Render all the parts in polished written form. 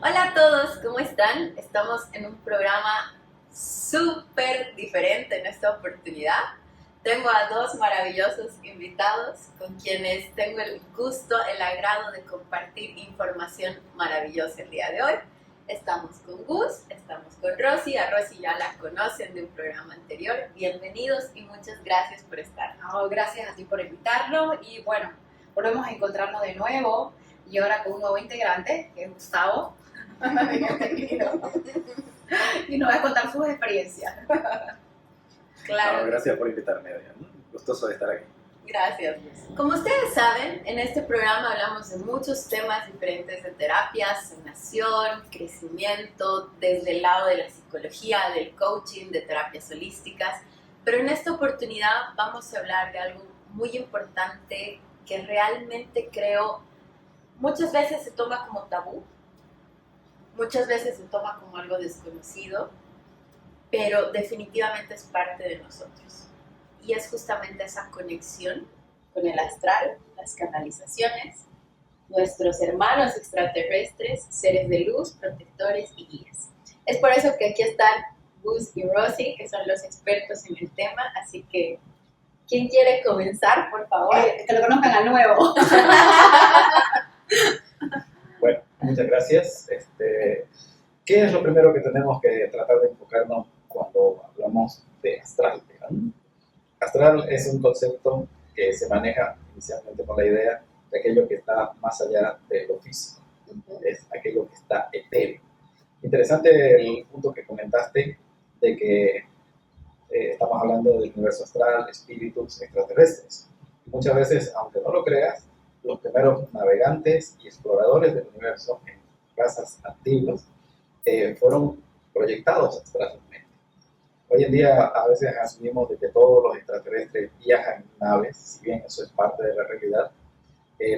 Hola a todos, ¿cómo están? Estamos en un programa súper diferente en esta oportunidad. Tengo a dos maravillosos invitados con quienes tengo el gusto, el agrado de compartir información maravillosa el día de hoy. Estamos con Gus, estamos con Rosy. A Rosy ya la conocen de un programa anterior. Bienvenidos y muchas gracias por estar. No, gracias a ti por invitarnos y bueno, volvemos a encontrarnos de nuevo y ahora con un nuevo integrante, que es Gustavo. Bienvenido. Y nos va a contar sus experiencias. Claro. No, gracias por invitarme, Adrián. Gustoso de estar aquí. Gracias. Como ustedes saben, en este programa hablamos de muchos temas diferentes de terapia, sanación, crecimiento, desde el lado de la psicología, del coaching, de terapias holísticas. Pero en esta oportunidad vamos a hablar de algo muy importante que realmente creo muchas veces se toma como tabú, muchas veces se toma como algo desconocido, pero definitivamente es parte de nosotros. Y es justamente esa conexión con el astral, las canalizaciones, nuestros hermanos extraterrestres, seres de luz, protectores y guías. Es por eso que aquí están Gus y Rosy, que son los expertos en el tema, así que, ¿quién quiere comenzar, por favor? Que lo conozcan al nuevo. Bueno, muchas gracias. ¿Qué es lo primero que tenemos que tratar de enfocarnos cuando hablamos de astral? ¿Verdad? Astral es un concepto que se maneja inicialmente con la idea de aquello que está más allá de lo físico, es aquello que está etéreo. Interesante el punto que comentaste de que estamos hablando del universo astral, espíritus extraterrestres. Muchas veces, aunque no lo creas, los primeros navegantes y exploradores del universo en razas antiguas fueron proyectados astralmente. Hoy en día a veces asumimos de que todos los extraterrestres viajan en naves, si bien eso es parte de la realidad.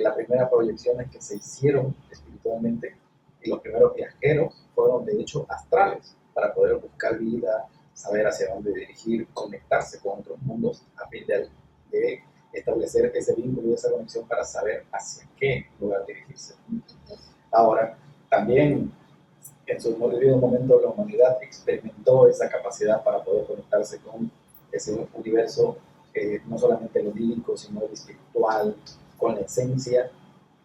Las primeras proyecciones que se hicieron espiritualmente y los primeros viajeros fueron de hecho astrales para poder buscar vida, saber hacia dónde dirigir, conectarse con otros mundos a fin de establecer ese vínculo y esa conexión para saber hacia qué lugar dirigirse. Ahora, también en su debido momento la humanidad experimentó esa capacidad para poder conectarse con ese universo, no solamente lo lírico, sino lo espiritual, con la esencia,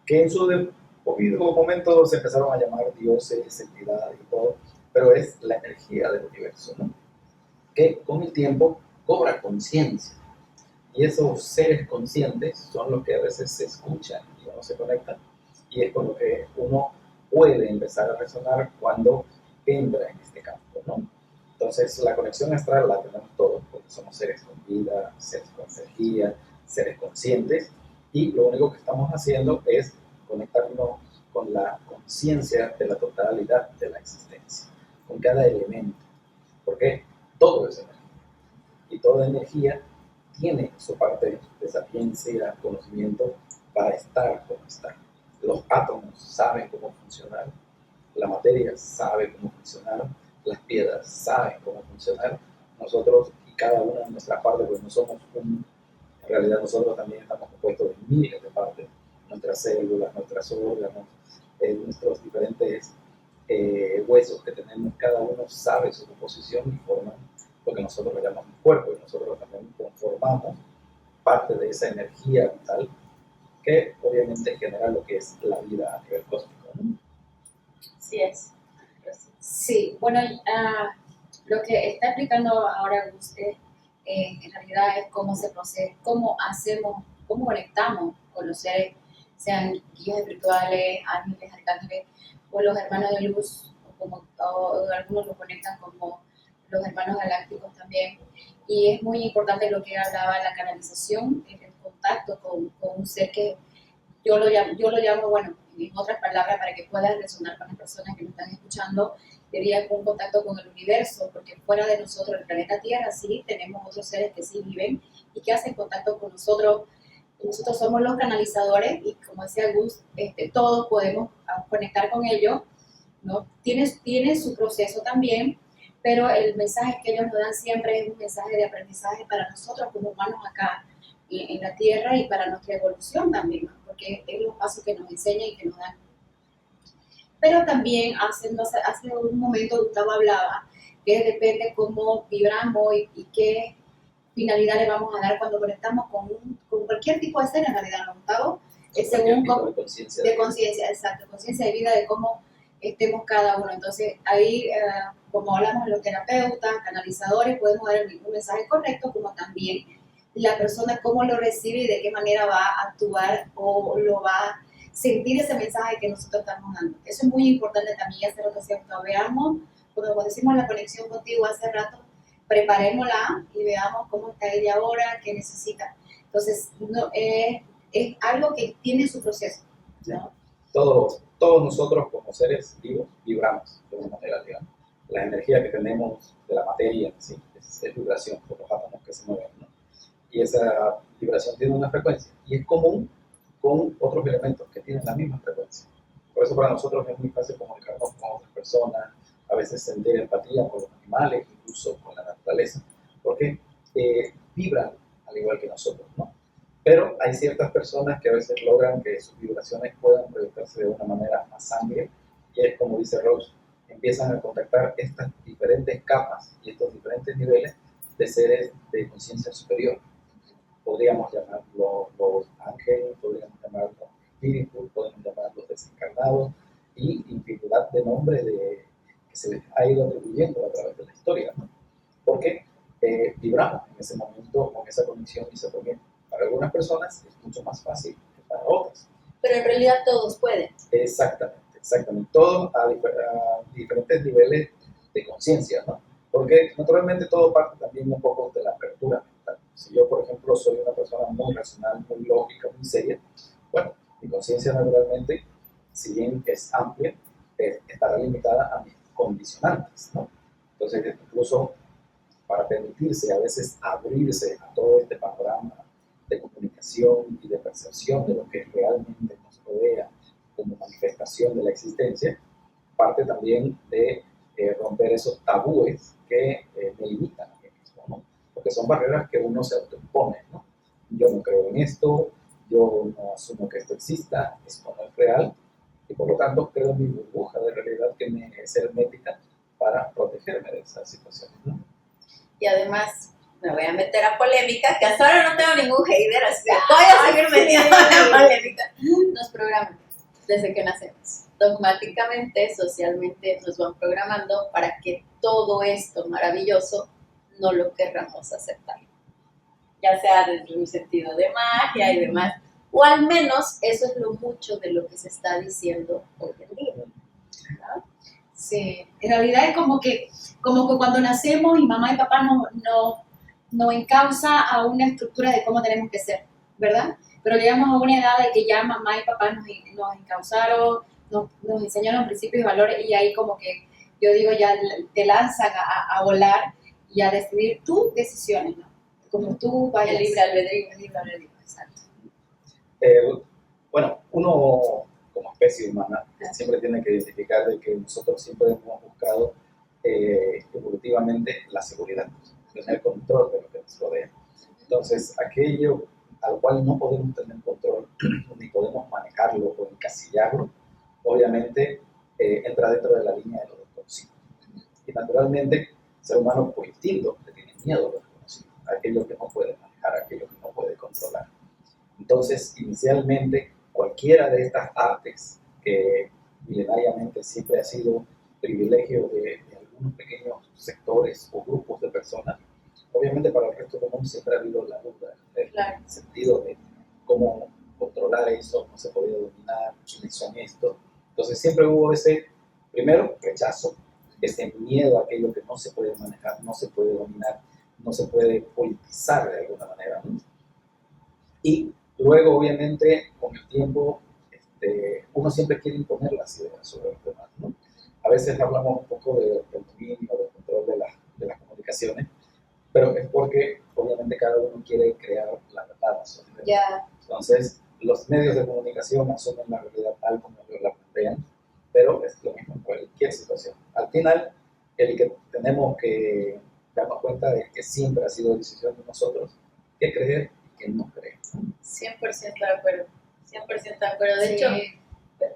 que en su debido momento se empezaron a llamar dioses, entidades y todo, pero es la energía del universo, ¿no? Que con el tiempo cobra conciencia. Y esos seres conscientes son los que a veces se escuchan y uno se conecta, y es con lo que uno puede empezar a resonar cuando entra en este campo, ¿no? Entonces, la conexión astral la tenemos todos, porque somos seres con vida, seres con energía, seres conscientes, y lo único que estamos haciendo es conectarnos con la conciencia de la totalidad de la existencia, con cada elemento, porque todo es energía, y toda energía tiene su parte de sapiencia, conocimiento para estar como está. Los átomos saben cómo funcionar, la materia sabe cómo funcionar, las piedras saben cómo funcionar. Nosotros y cada una de nuestras partes, pues no somos en realidad nosotros también estamos compuestos de miles de partes, nuestras células, nuestros órganos, nuestros diferentes huesos que tenemos, cada uno sabe su composición y forma lo que nosotros le llamamos cuerpo, y nosotros también conformamos parte de esa energía vital que obviamente genera lo que es la vida a nivel cósmico, ¿no? Así es. Sí, bueno, lo que está explicando ahora usted en realidad es cómo se procede, cómo hacemos, cómo conectamos con los seres, sean guías espirituales, ángeles, arcángeles, o los hermanos de luz, o algunos lo conectan como los hermanos galácticos también. Y es muy importante lo que hablaba, la canalización, el contacto con un ser que yo lo llamo, bueno, en otras palabras, para que pueda resonar con las personas que nos están escuchando, diría un contacto con el universo, porque fuera de nosotros, el planeta Tierra, sí, tenemos otros seres que sí viven y que hacen contacto con nosotros. Nosotros somos los canalizadores y como decía Gus, todos podemos conectar con ellos, ¿no? Tiene su proceso también, pero el mensaje que ellos nos dan siempre es un mensaje de aprendizaje para nosotros como humanos acá en la Tierra y para nuestra evolución también, ¿no? Porque es los pasos que nos enseñan y que nos dan. Pero también hace un momento Gustavo hablaba que depende cómo vibramos y qué finalidad le vamos a dar cuando conectamos con cualquier tipo de ser en realidad, ¿no, Gustavo? Es según de conciencia, exacto, conciencia de vida, de cómo estemos cada uno. Entonces, ahí, como hablamos de los terapeutas, canalizadores, podemos dar un mensaje correcto, como también la persona cómo lo recibe y de qué manera va a actuar o lo va a sentir ese mensaje que nosotros estamos dando. Eso es muy importante también, hacer lo que hacemos. Veamos, cuando decimos la conexión contigo hace rato, preparémosla y veamos cómo está ella ahora, qué necesita. Entonces, no, es algo que tiene su proceso, ¿no? Todos nosotros como seres vivos vibramos de una manera, digamos. La energía que tenemos de la materia, ¿sí? es vibración por los átomos que se mueven, ¿no? Y esa vibración tiene una frecuencia y es común con otros elementos que tienen la misma frecuencia. Por eso para nosotros es muy fácil comunicarnos con otras personas, a veces sentir empatía por los animales, incluso con la naturaleza, porque vibran al igual que nosotros, ¿no? Pero hay ciertas personas que a veces logran que sus vibraciones puedan proyectarse de una manera más amplia y es como dice Rose, empiezan a contactar estas diferentes capas y estos diferentes niveles de seres de conciencia superior. Podríamos llamarlos los ángeles, podríamos llamarlos espíritus, podemos llamarlos desencarnados y infinidad de nombres que se les ha ido atribuyendo a través de la historia, ¿no? Porque vibramos en ese momento con esa conexión y se movimiento. Para algunas personas es mucho más fácil que para otras. Pero en realidad todos pueden. Exactamente. Todos a diferentes niveles de conciencia, ¿no? Porque naturalmente todo parte también un poco de la apertura mental. Si yo, por ejemplo, soy una persona muy racional, muy lógica, muy seria, bueno, mi conciencia naturalmente, si bien es amplia, estará limitada a mis condicionantes, ¿no? Entonces, incluso para permitirse a veces abrirse a todo este panorama de comunicación y de percepción de lo que realmente nos rodea como manifestación de la existencia, parte también de romper esos tabúes que me limitan a mí mismo, ¿no? Porque son barreras que uno se autoimpone, ¿no? Yo no creo en esto, yo no asumo que esto exista, esto no es real, y por lo tanto creo en mi burbuja de realidad que me es hermética para protegerme de esas situaciones, ¿no? Y además, me voy a meter a polémica, que hasta ahora no tengo ningún hater, así que voy a seguir metiendo a la polémica. Nos programan desde que nacemos. Dogmáticamente, socialmente, nos van programando para que todo esto maravilloso no lo querramos aceptar. Ya sea desde un sentido de magia y demás, o al menos eso es lo mucho de lo que se está diciendo hoy en día, ¿no? Sí, en realidad es como que cuando nacemos y mamá y papá nos encausa a una estructura de cómo tenemos que ser, ¿verdad? Pero llegamos a una edad de que ya mamá y papá nos encausaron, nos enseñaron principios y valores y ahí como que, yo digo, ya te lanzan a volar y a decidir tus decisiones, ¿no? Como tú vayas. El libre albedrío, exacto. Bueno, uno como especie humana siempre tiene que identificar de que nosotros siempre hemos buscado evolutivamente la seguridad, tener control de lo que nos rodea. Entonces, aquello al cual no podemos tener control ni podemos manejarlo o encasillarlo, obviamente entra dentro de la línea de lo desconocido. Y naturalmente, el ser humano por instinto le tiene miedo a lo desconocido, a aquello que no puede manejar, a aquello que no puede controlar. Entonces, inicialmente, cualquiera de estas artes que milenariamente siempre ha sido privilegio de algunos pequeños sectores o grupos de personas, obviamente para el resto del mundo siempre ha habido la duda, el sentido de cómo controlar eso, cómo se podía dominar, quiénes son estos. Entonces siempre hubo ese, primero, rechazo, ese miedo a aquello que no se puede manejar, no se puede dominar, no se puede politizar de alguna manera, ¿no? Y luego, obviamente, con el tiempo, uno siempre quiere imponer las ideas sobre los demás, ¿no? A veces hablamos un poco del dominio, del control de las comunicaciones, pero es porque, obviamente, cada uno quiere crear la verdad sobre el demás. Entonces, los medios de comunicación asumen la realidad tal como ellos la plantean, pero es lo mismo en cualquier situación. Al final, el que tenemos que darnos cuenta de que siempre ha sido decisión de nosotros qué creer y qué no creer. 100% de acuerdo, 100% de acuerdo. De hecho,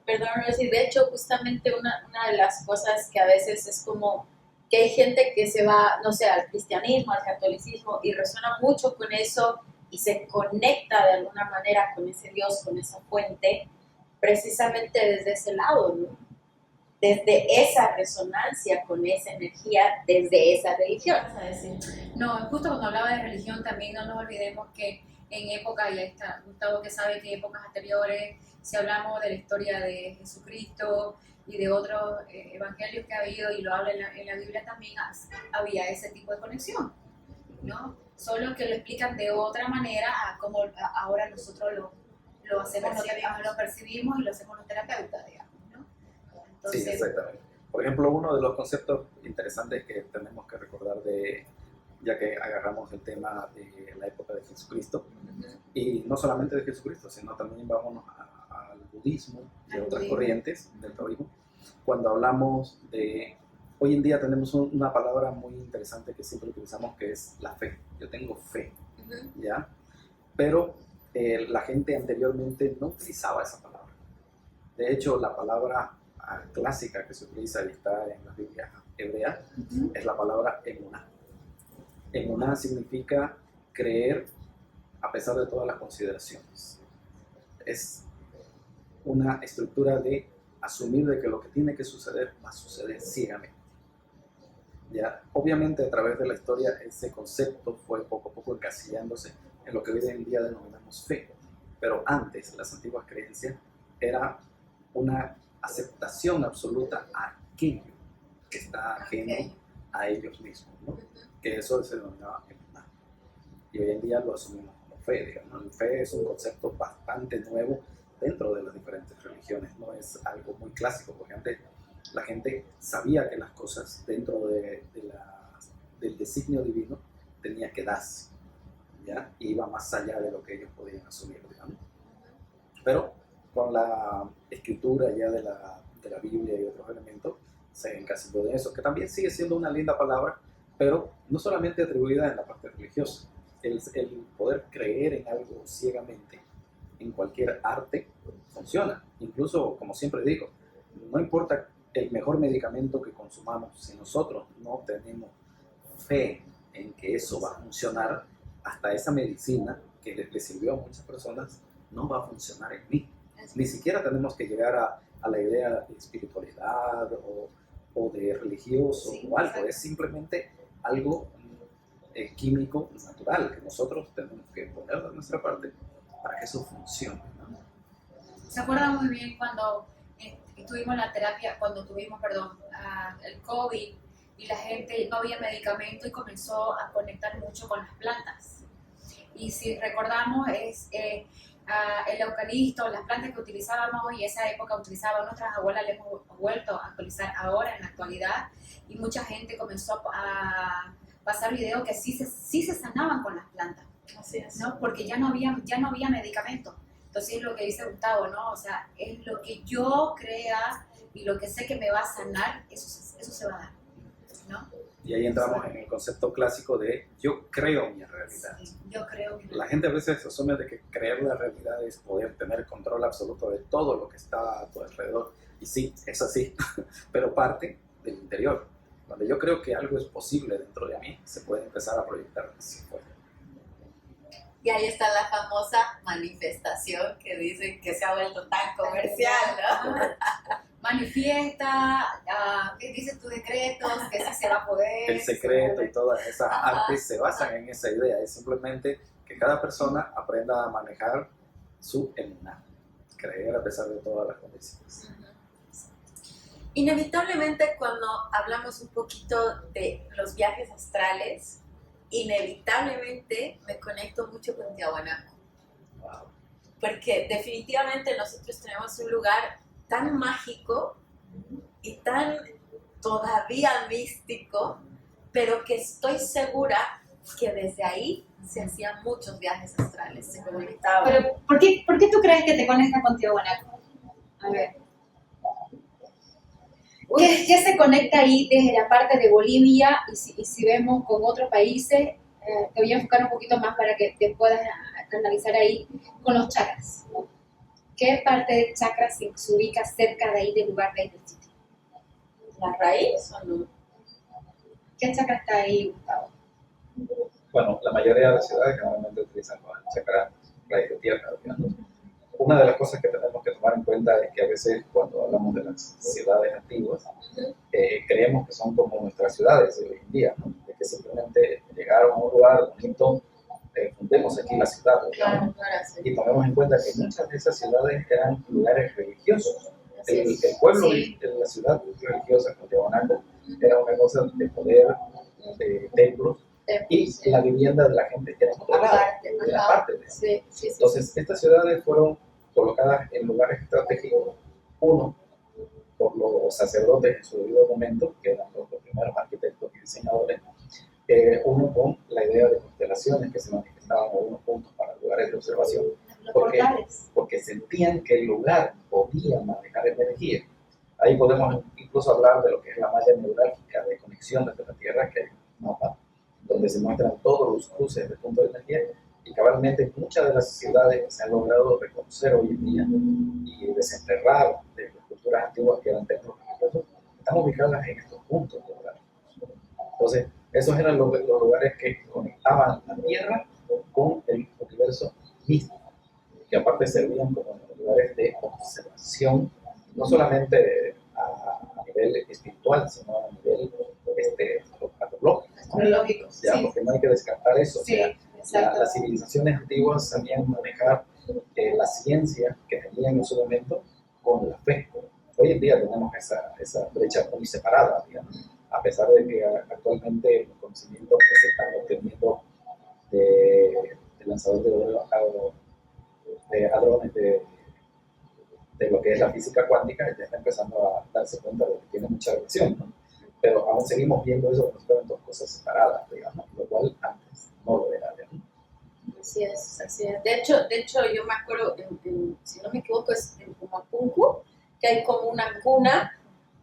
Perdón, Rosy, de hecho, justamente una de las cosas que a veces es como que hay gente que se va, no sé, al cristianismo, al catolicismo y resuena mucho con eso y se conecta de alguna manera con ese Dios, con esa fuente, precisamente desde ese lado, ¿no? Desde esa resonancia con esa energía, desde esa religión. ¿Vas a decir? No, justo cuando hablaba de religión también no nos olvidemos que en época, y ahí está Gustavo que sabe que épocas anteriores, si hablamos de la historia de Jesucristo y de otros evangelios que ha habido y lo habla en la Biblia también, había ese tipo de conexión, ¿no? Solo que lo explican de otra manera a como ahora nosotros lo hacemos, lo percibimos y lo hacemos los terapeutas, digamos, ¿no? Entonces, Sí, exactamente. Por ejemplo, uno de los conceptos interesantes que tenemos que recordar ya que agarramos el tema de la época de Jesucristo, y no solamente de Jesucristo, sino también vámonos al budismo y a otras corrientes del taoísmo. Cuando hablamos hoy en día tenemos una palabra muy interesante que siempre utilizamos, que es la fe. Yo tengo fe, ¿ya? Pero la gente anteriormente no utilizaba esa palabra. De hecho, la palabra clásica que se utiliza y está en la Biblia hebrea es la palabra emuná. Emuná significa creer a pesar de todas las consideraciones. Es una estructura de asumir de que lo que tiene que suceder va a suceder ciegamente. ¿Ya? Obviamente a través de la historia ese concepto fue poco a poco encasillándose en lo que hoy en día denominamos fe. Pero antes, las antiguas creencias, era una aceptación absoluta a aquello que está ajeno a ellos mismos, ¿no? Que eso se denominaba emuná. Y hoy en día lo asumimos como fe, digamos. La fe es un concepto bastante nuevo dentro de las diferentes religiones, no es algo muy clásico, porque antes la gente sabía que las cosas dentro del designio divino tenía que darse, ¿ya? Y iba más allá de lo que ellos podían asumir, digamos. Pero con la escritura ya de la Biblia y otros elementos, se encasilló de eso, que también sigue siendo una linda palabra, pero no solamente atribuida en la parte religiosa. El poder creer en algo ciegamente, en cualquier arte, funciona. Incluso, como siempre digo, no importa el mejor medicamento que consumamos, si nosotros no tenemos fe en que eso va a funcionar, hasta esa medicina que le sirvió a muchas personas no va a funcionar en mí. Ni siquiera tenemos que llegar a la idea de espiritualidad o de religioso o algo, es simplemente algo químico natural que nosotros tenemos que poner de nuestra parte para que eso funcione, ¿no? ¿Se acuerdan muy bien cuando tuvimos la terapia, el COVID y la gente no había medicamento y comenzó a conectar mucho con las plantas? Y si recordamos, el eucalipto, las plantas que utilizábamos y esa época utilizaban nuestras abuelas, le hemos vuelto a actualizar ahora en la actualidad, y mucha gente comenzó a pasar videos que sí se sanaban con las plantas. Así es. ¿No? Porque ya no había medicamento. Entonces es lo que dice Gustavo, ¿no? O sea, es lo que yo crea y lo que sé que me va a sanar, eso se va a dar, ¿no? Y ahí entramos en el concepto clásico de yo creo mi realidad. Sí, yo creo. La gente a veces asume de que creer la realidad es poder tener control absoluto de todo lo que está a tu alrededor. Y sí, es así, pero parte del interior. Cuando yo creo que algo es posible dentro de mí, se puede empezar a proyectar hacia afuera. Y ahí está la famosa manifestación que dicen que se ha vuelto tan comercial, ¿no? Manifiesta, ¿qué dices tus decretos? Que sí se va a poder. El secreto y todas esas artes se basan en esa idea. Es simplemente que cada persona aprenda a manejar su emuná, creer a pesar de todas las condiciones. Inevitablemente, cuando hablamos un poquito de los viajes astrales, inevitablemente me conecto mucho con Tiahuanaco. Wow. Porque definitivamente nosotros tenemos un lugar tan mágico y tan todavía místico, pero que estoy segura que desde ahí se hacían muchos viajes astrales, se conectaban. Pero, ¿por qué tú crees que te conectas con Tiahuanaco? A ver. ¿Qué se conecta ahí desde la parte de Bolivia? Y si vemos con otros países, te voy a enfocar un poquito más para que te puedas analizar ahí con los chakras, ¿no? ¿Qué parte del chakra se ubica cerca de ahí del lugar de del sitio? ¿La raíz o no? ¿Qué chakra está ahí, Gustavo? Bueno, la mayoría de las ciudades generalmente utilizan el chakra raíz de tierra, digamos. Una de las cosas que tenemos que tomar en cuenta es que a veces cuando hablamos de las ciudades antiguas, creemos que son como nuestras ciudades de hoy en día, ¿no? De que simplemente llegar a un lugar bonito, fundemos aquí la ciudad, Claro, claro, sí. y tomemos en cuenta que muchas de esas ciudades eran lugares religiosos. Así El es. pueblo Sí. de la ciudad religiosa, como Tiahuanaco, era una cosa de poder, de templos, y Sí. la vivienda de la gente era otra cosa, Aparte, era ajá. parte de eso. Sí, sí, sí. Entonces, estas ciudades fueron colocadas en lugares estratégicos, uno, por los sacerdotes en su debido momento, que eran los primeros arquitectos y diseñadores, uno con la idea de constelaciones que se manifestaban en algunos puntos para lugares de observación, Los porque, portales. porque sentían que el lugar podía manejar energía. Ahí podemos incluso hablar de lo que es la malla neurálgica de conexión desde la Tierra, que es un mapa donde se muestran todos los cruces de puntos de energía, y cabalmente muchas de las ciudades que se han logrado reconocer hoy en día y desenterrar de las culturas antiguas que eran templos religiosos, están ubicadas en estos puntos, ¿verdad? Entonces, esos eran los lugares que conectaban la Tierra con el universo místico, que aparte servían como lugares de observación, no solamente a nivel espiritual, sino a nivel antropológico, Astrológicos. ¿ya? Sí. Porque no hay que descartar eso. Sí, O sea, exacto. las civilizaciones antiguas sabían manejar la ciencia que tenían en su momento con la fe. Hoy en día tenemos esa brecha muy separada, digamos, a pesar de que actualmente los conocimientos que se están obteniendo de lanzador de hadrones de lo que es la física cuántica, ya está empezando a darse cuenta de que tiene mucha relación, ¿no? Pero aún seguimos viendo eso como si fueran dos cosas separadas, digamos, lo cual antes no lo era, ¿no? Así es, así es. De hecho yo me acuerdo, si no me equivoco, es en Pumapunku, que hay como una cuna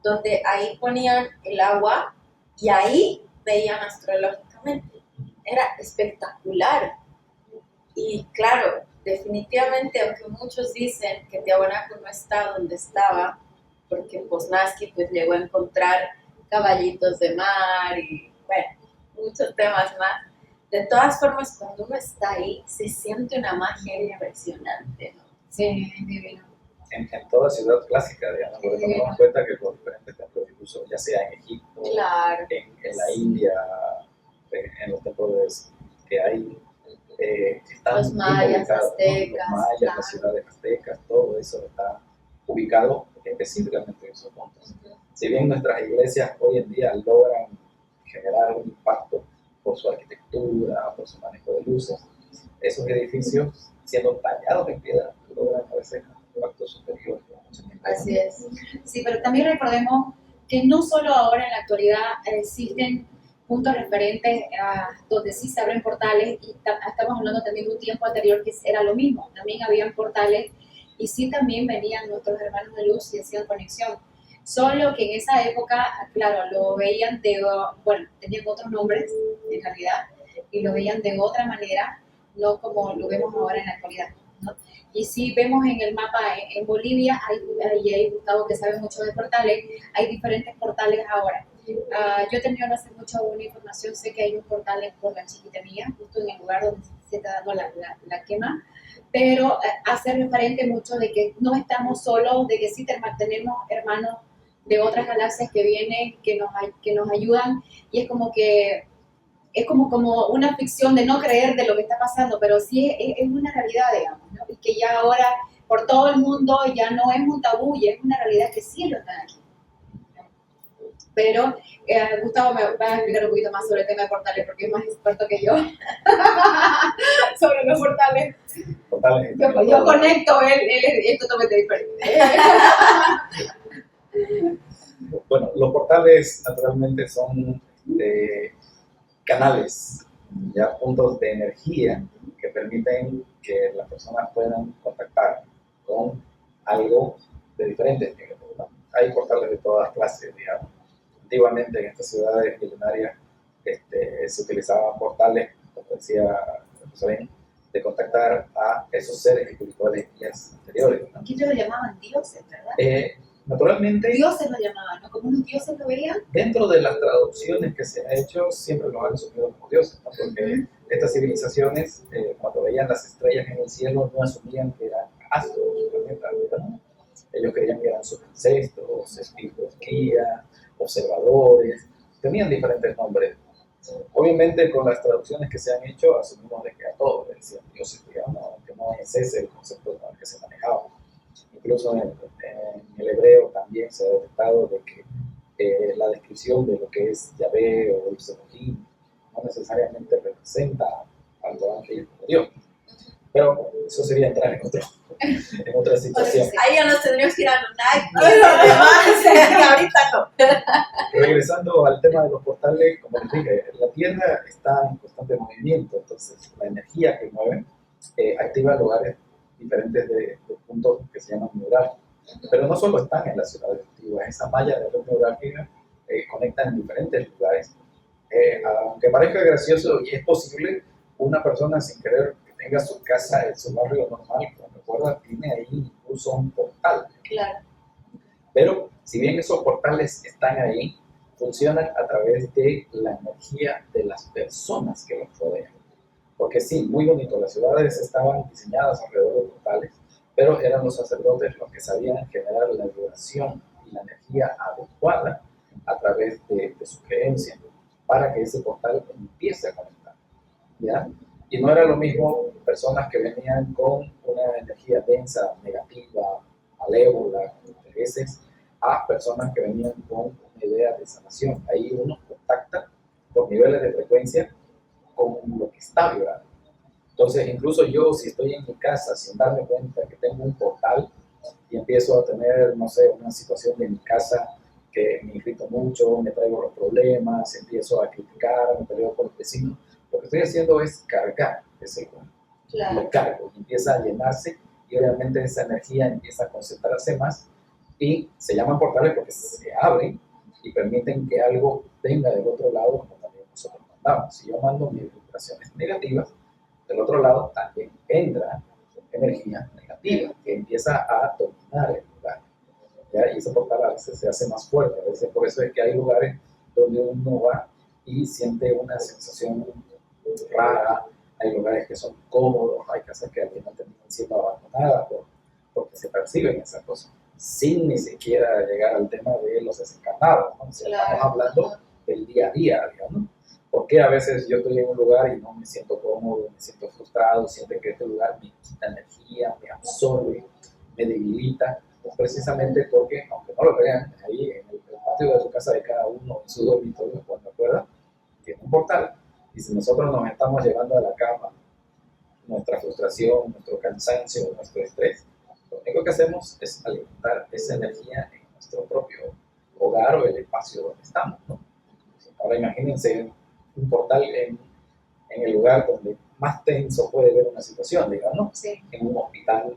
donde ahí ponían el agua y ahí veían astrológicamente. Era espectacular. Y claro, definitivamente, aunque muchos dicen que Tiahuanaco no está donde estaba, porque Poznansky pues llegó a encontrar caballitos de mar y bueno, muchos temas más. De todas formas, cuando uno está ahí, se siente una magia impresionante, ¿no? Sí, divino. En toda ciudad clásica, digamos, porque tomamos en cuenta que los diferentes templos, incluso ya sea en Egipto, Claro. en la India, en los templos que hay, están Los mayas, bien ubicados, aztecas, ¿no? Los mayas, claro. las ciudades aztecas, todo eso está ubicado específicamente en esos puntos. Si bien nuestras iglesias hoy en día logran generar un impacto por su arquitectura, por su manejo de luces, esos edificios, siendo tallados en piedra, logran a veces un impacto superior. Así es. Sí, pero también recordemos que no solo ahora en la actualidad existen puntos referentes donde sí se abren portales, y estamos hablando también de un tiempo anterior que era lo mismo, también habían portales y sí también venían nuestros hermanos de luz y hacían conexión. Solo que en esa época, claro, lo veían bueno, tenían otros nombres en realidad, y lo veían de otra manera, no como lo vemos ahora en la actualidad, ¿no? Y si vemos en el mapa en Bolivia, hay Gustavo que sabe mucho de portales, hay diferentes portales ahora. Yo he tenido no hace mucho una información, sé que hay un portal por la Chiquitanía, justo en el lugar donde se está dando la quema, pero hace referente mucho de que no estamos solos, de que sí tenemos hermanos de otras galaxias que vienen, que nos ayudan, y es como que es como una ficción de no creer de lo que está pasando, pero sí es una realidad, digamos, ¿no? Y que ya ahora por todo el mundo ya no es un tabú, ya es una realidad que sí lo están aquí. Pero Gustavo me va a explicar un poquito más sobre el tema de portales, porque es más experto que yo sobre los portales. Yo conecto, él es totalmente diferente. Bueno, los portales naturalmente son canales, ya puntos de energía que permiten que las personas puedan contactar con algo de diferentes niveles, ¿no? Hay portales de todas clases, digamos. Antiguamente en estas ciudades milenarias se utilizaban portales, como decía José, de contactar a esos seres espirituales en días anteriores, ¿no? Aquí ellos lo llamaban dioses, ¿verdad? Naturalmente, Dioses lo llamaban, ¿no? Como unos dioses lo veían. dentro de las traducciones que se han hecho, siempre los han asumido como dioses, ¿no? Porque estas civilizaciones, cuando veían las estrellas en el cielo, no asumían que eran astros, planetas, ¿no? Ellos creían que eran sus ancestros, espíritus guía, observadores, tenían diferentes nombres. Obviamente, con las traducciones que se han hecho, asumimos de que a todos les decían dioses, digamos, aunque no es ese el concepto con el que se manejaba. Incluso en el hebreo también se ha detectado de que la descripción de lo que es Yahvé o el Elohim no necesariamente representa al ángel como Dios. Pero eso sería entrar en otra situación. Ahí ya nos tendríamos que ir a Lunay. Ahorita no. Regresando al tema de los portales, como les dije, la Tierra está en constante movimiento, entonces la energía que mueve activa lugares diferentes de puntos que se llaman neurálgicos. Pero no solo están en las ciudades antiguas, esa malla de red neurálgica conecta en diferentes lugares. Aunque parezca gracioso y es posible, una persona sin querer que tenga su casa en su barrio normal, como recuerda, tiene ahí incluso un portal. Claro. Pero si bien esos portales están ahí, funcionan a través de la energía de las personas que los rodean. Porque sí, muy bonito, las ciudades estaban diseñadas alrededor de portales, pero eran los sacerdotes los que sabían generar la vibración y la energía adecuada a través de su creencia para que ese portal empiece a conectar, ¿ya? Y no era lo mismo personas que venían con una energía densa, negativa, malévola, intereses, a personas que venían con una idea de sanación. Ahí uno contacta por niveles de frecuencia con lo que está vibrando. Entonces, incluso yo, si estoy en mi casa sin darme cuenta que tengo un portal y empiezo a tener, no sé, una situación de mi casa que me irrito mucho, me traigo los problemas, empiezo a criticar, me peleo con los vecinos, lo que estoy haciendo es cargar ese cuerpo. Claro. Lo cargo y empieza a llenarse y obviamente esa energía empieza a concentrarse más y se llaman portales porque se abren y permiten que algo venga del otro lado como también nosotros mandamos. Si yo mando mis vibraciones negativas, del otro lado también entra energía negativa que empieza a dominar el lugar, ¿ya? Y ese portal a veces se hace más fuerte, a veces por eso es que hay lugares donde uno va y siente una sensación rara, hay lugares que son cómodos, hay casas que al final terminan siendo abandonadas porque se perciben esas cosas, sin ni siquiera llegar al tema de los desencarnados, ¿no? O sea, Claro. estamos hablando del día a día, digamos. Porque a veces yo estoy en un lugar y no me siento cómodo, me siento frustrado, siento que este lugar me quita energía, me absorbe, me debilita, pues precisamente porque, aunque no lo crean, ahí en el patio de su casa de cada uno, en su dormitorio, cuando acuerdan, tiene un portal. Y si nosotros nos estamos llevando a la cama nuestra frustración, nuestro cansancio, nuestro estrés, lo único que hacemos es alimentar esa energía en nuestro propio hogar o el espacio donde estamos, ¿no? Ahora imagínense un portal en el lugar donde más tenso puede ver una situación, digamos, Sí. en un hospital,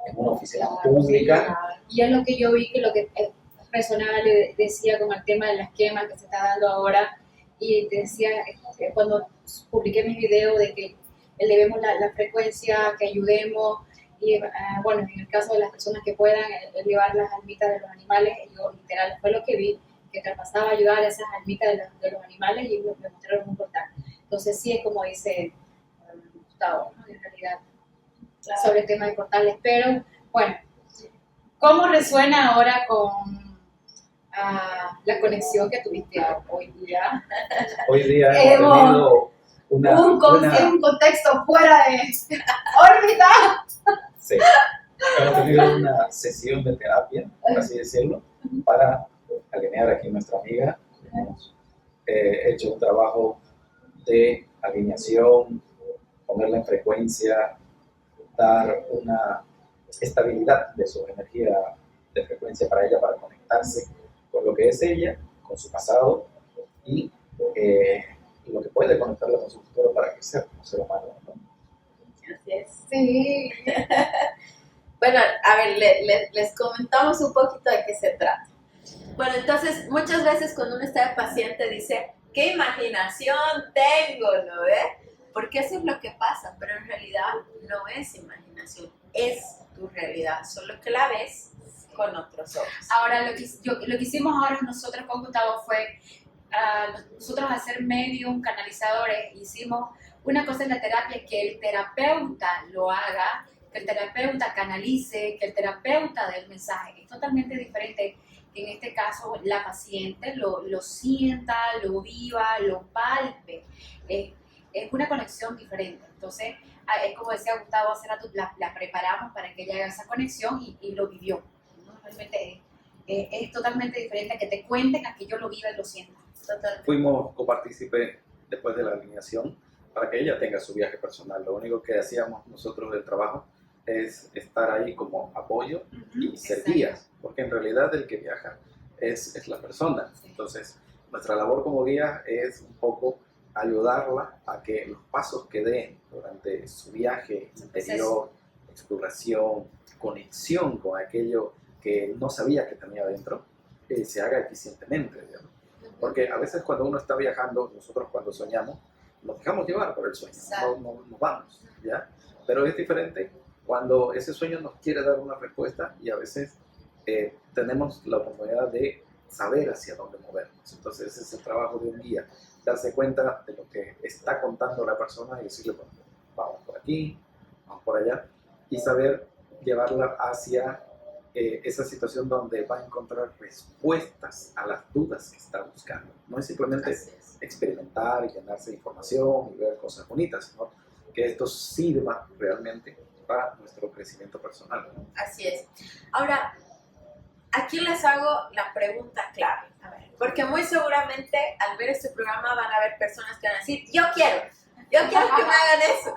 en una oficina Claro, pública. Y es lo que yo vi, que lo que resonaba, le decía con el tema de las quemas que se está dando ahora, y decía cuando publiqué mis videos de que elevemos la frecuencia, que ayudemos, y bueno, en el caso de las personas que puedan elevar las almitas de los animales, yo literal fue lo que vi, que traspasaba ayudar a esas almitas de los animales y me mostraron un portal. Entonces sí es como dice Gustavo, ¿no? En realidad, Claro. sobre el tema de portales. Pero bueno, ¿cómo resuena ahora con la conexión que tuviste hoy día? Hoy día Hemos hemos tenido un contexto fuera de órbita. sí, hemos tenido una sesión de terapia, por así decirlo, para alinear aquí a nuestra amiga. Hemos hecho un trabajo de alineación, ponerla en frecuencia, dar una estabilidad de su energía de frecuencia para ella, para conectarse con lo que es ella, con su pasado y lo que puede conectarla con su futuro para crecer como ser humano, ¿no? Así es. Sí. Bueno, a ver, les comentamos un poquito de qué se trata. Bueno, entonces, muchas veces cuando uno está de paciente dice, ¿qué imaginación tengo, no ve? porque eso es lo que pasa, pero en realidad no es imaginación, es tu realidad, solo que la ves con otros ojos. Ahora, lo que hicimos ahora nosotros con Gustavo fue, nosotros hacer medium, canalizadores, hicimos una cosa en la terapia, que el terapeuta lo haga, que el terapeuta canalice, que el terapeuta dé el mensaje. Es totalmente diferente que en este caso la paciente lo sienta, lo viva, lo palpe. Es una conexión diferente. Entonces, es como decía Gustavo hace rato, la preparamos para que ella haga esa conexión y lo vivió, ¿no? Realmente es totalmente diferente a que te cuenten, a que yo lo viva y lo sienta. Totalmente. Fuimos copartícipe después de la alineación para que ella tenga su viaje personal. Lo único que hacíamos nosotros del trabajo es estar ahí como apoyo y ser guías, porque en realidad el que viaja es la persona. Entonces, nuestra labor como guía es un poco ayudarla a que los pasos que dé durante su viaje interior, exploración, conexión con aquello que no sabía que tenía dentro, se haga eficientemente, digamos. Porque a veces cuando uno está viajando, nosotros cuando soñamos, nos dejamos llevar por el sueño, no nos vamos, ¿ya? Pero es diferente cuando ese sueño nos quiere dar una respuesta y a veces tenemos la oportunidad de saber hacia dónde movernos. Entonces ese es el trabajo de un guía, darse cuenta de lo que está contando la persona y decirle, bueno, vamos por aquí, vamos por allá, y saber llevarla hacia esa situación donde va a encontrar respuestas a las dudas que está buscando. No es simplemente experimentar y llenarse de información y ver cosas bonitas, sino que esto sirva realmente para nuestro crecimiento personal, ¿no? Así es. Ahora, aquí les hago la pregunta clave, a ver, porque muy seguramente al ver este programa van a haber personas que van a decir, yo quiero que me hagan eso.